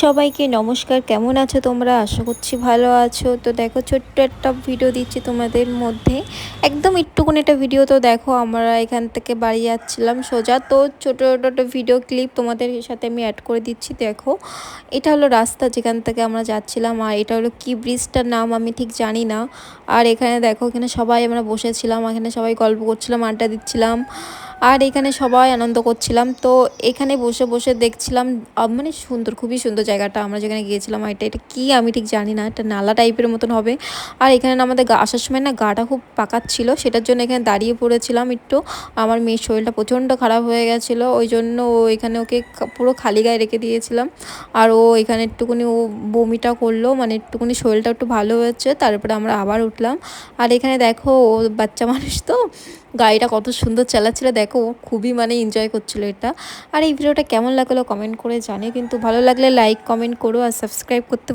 সবাইকে নমস্কার। কেমন আছো তোমরা? আশা করছি ভালো আছো। তো দেখো, ছোট্ট একটা ভিডিও দিচ্ছি তোমাদের মধ্যে, একদম একটুকুনি একটা ভিডিও। তো দেখো, আমরা এখান থেকে বাড়ি যাচ্ছিলাম সোজা। তো ছোটো ছোটো একটা ভিডিও ক্লিপ তোমাদের সাথে আমি অ্যাড করে দিচ্ছি। দেখো, এটা হলো রাস্তা যেখান থেকে আমরা যাচ্ছিলাম, আর এটা হলো কি ব্রিজটার নাম আমি ঠিক জানি না। আর এখানে দেখো, এখানে সবাই আমরা বসেছিলাম, এখানে সবাই গল্প করছিলাম, আড্ডা দিচ্ছিলাম, আর এখানে সবাই আনন্দ করছিলাম। তো এখানে বসে বসে দেখছিলাম, মানে সুন্দর, খুবই সুন্দর জায়গাটা আমরা যেখানে গিয়েছিলাম। এটা কি আমি ঠিক জানি না, এটা নালা টাইপের মতন হবে। আর এখানে না আমাদের আসার সময় না গাটা খুব পাকাচ্ছিল, সেটার জন্য এখানে দাঁড়িয়ে পড়েছিলাম একটু। আমার মেয়ের শরীরটা প্রচণ্ড খারাপ হয়ে গেছিলো, ওই জন্য এখানে ওকে পুরো খালি গায়ে রেখে দিয়েছিলাম। আর এখানে একটুকুনি বমিটা করলো, মানে একটুকুনি শরীরটা একটু ভালো হয়েছে, তারপরে আমরা আবার উঠলাম। আর এখানে দেখো, বাচ্চা মানুষ তো গাড়িটা কত সুন্দর চালাচ্ছিল, দেখো ও খুবই মানে এনজয় করছিল এটা। আর এই ভিডিওটা কেমন লাগলো কমেন্ট করে জানিও, কিন্তু ভালো লাগলে লাইক কমেন্ট করো আর সাবস্ক্রাইব করতে